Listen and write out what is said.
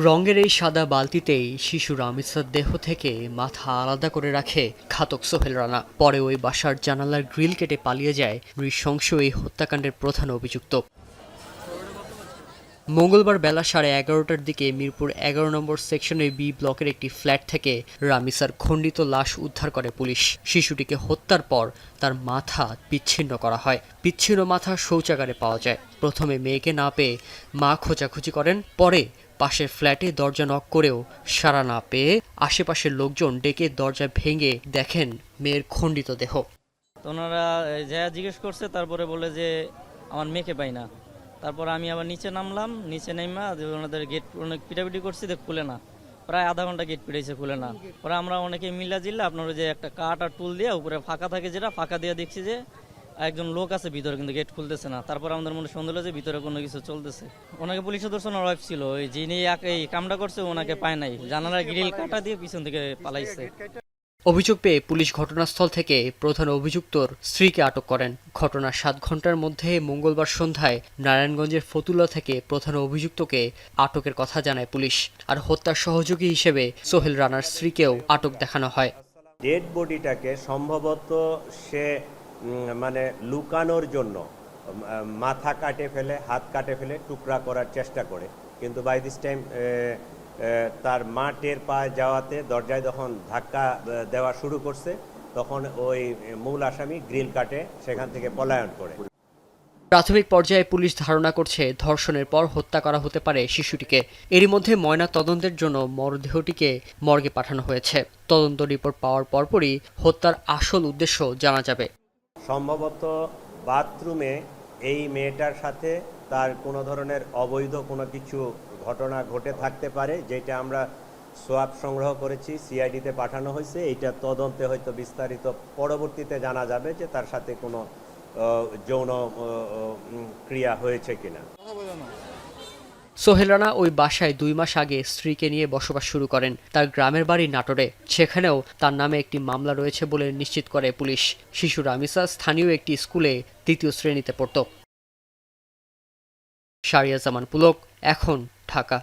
রঙের এই সাদা বালতিতেই শিশু রামিসার দেহ থেকে মাথা আলাদা করে রাখে ঘাতক সোহেল রানা। পরে ওই বাসার জানালার গ্রিল কেটে পালিয়ে যায় নৃশংস এই হত্যাকাণ্ডের প্রধান অভিযুক্ত। মঙ্গলবার বেলা 11:30টার দিকে মিরপুর 11 নম্বর সেকশনের বি ব্লকের একটি ফ্ল্যাট থেকে রামিসার খণ্ডিত লাশ উদ্ধার করে পুলিশ। শিশুটিকে হত্যার পর তার মাথা বিচ্ছিন্ন করা হয়। বিচ্ছিন্ন মাথা শৌচাগারে পাওয়া যায়। প্রথমে মেয়েকে না পেয়ে মা খোঁজাখুঁজি করেন, পরে পাশের ফ্ল্যাটে দরজা নক করেও সাড়া না পেয়ে আশেপাশের লোকজন ডেকে দরজা ভেঙে দেখেন মেয়ের খণ্ডিত দেহ। ওনারা যা জিজ্ঞেস করছে, তারপরে বলে যে আমার মেয়েকে পাই না। তারপর আমি আবার নিচে নামলাম, নিচে নেমা ওনাদের গেট অনেক পিটাপিটি করছি, খুলে না। প্রায় আধা ঘন্টা গেট পিটাইছে, খুলে না। পরে আমরা অনেকে মিলা জিল্লা আপনার যে একটা কাঠ আর টুল দিয়ে উপরে ফাঁকা থাকে, যেটা ফাঁকা দিয়ে দেখছি যে একজন লোক আছে ভিতরে, কিন্তু গেট খুলতেছে না। তারপর আমাদের মনে সন্দেহ হলো যে ভিতরে কোনো কিছু চলতেছে। ওনাকে পুলিশে ধরছে, ওনার ওয়াইফ ছিল, ওই যিনি এই কামটা করছে ওনাকে পায় নাই, জানালার গ্রিল কাটা দিয়ে পিছন থেকে পালাইছে। অভিযোগ পেয়ে পুলিশ ঘটনাস্থল থেকে প্রধান অভিযুক্তর স্ত্রীকে আটক করেন। ঘটনার 7 ঘন্টার মধ্যে মঙ্গলবার সন্ধ্যায় নারায়ণগঞ্জের ফতুল্লা থেকে প্রধান অভিযুক্তকে আটকের কথা জানায় পুলিশ। আর হত্যার সহযোগী হিসেবে সোহেল রানার স্ত্রীকেও আটক দেখানো হয়। ডেড বডিটাকে সম্ভবত সে মানে লুকানোর জন্য মাথা কাটে ফেলে, হাত কাটে ফেলে টুকরা করার চেষ্টা করে, কিন্তু বাই দিস টাইম তার মা টের পায় যাওয়াতে দরজায় যখন ধাক্কা দেওয়া শুরু করছে, তখন ওই মূল আসামি গ্রিল কাটে সেখান থেকে পলায়ন করে। প্রাথমিক পর্যায়ে পুলিশ ধারণা করছে ধর্ষণের পর হত্যা করা হতে পারে শিশুটিকে। এরই মধ্যে ময়না তদন্তের জন্য মরদেহটিকে মর্গে পাঠানো হয়েছে। তদন্ত রিপোর্ট পাওয়ার পরপরই হত্যার আসল উদ্দেশ্য জানা যাবে। সম্ভবত বাথরুমে এই মেয়েটার সাথে তার কোনো ধরনের অবৈধ কোনো কিছু ঘটনা ঘটে থাকতে পারে, যেটা আমরা সোয়াব সংগ্রহ করেছি, সিআইডিতে পাঠানো হয়েছে। এইটা তদন্তে হয়তো বিস্তারিত পরবর্তীতে জানা যাবে যে তার সাথে কোনো যৌন ক্রিয়া হয়েছে কিনা। সোহেল রানা ওই বাসায় 2 মাস আগে স্ত্রীকে নিয়ে বসবাস শুরু করেন। তার গ্রামের বাড়ি নাটোরে। সেখানেও তার নামে একটি মামলা রয়েছে বলে নিশ্চিত করে পুলিশ। শিশু রামিসা স্থানীয় একটি স্কুলে 3য় শ্রেণীতে পড়ত। শারিয়া জামান পুলক, এখন, ঢাকা।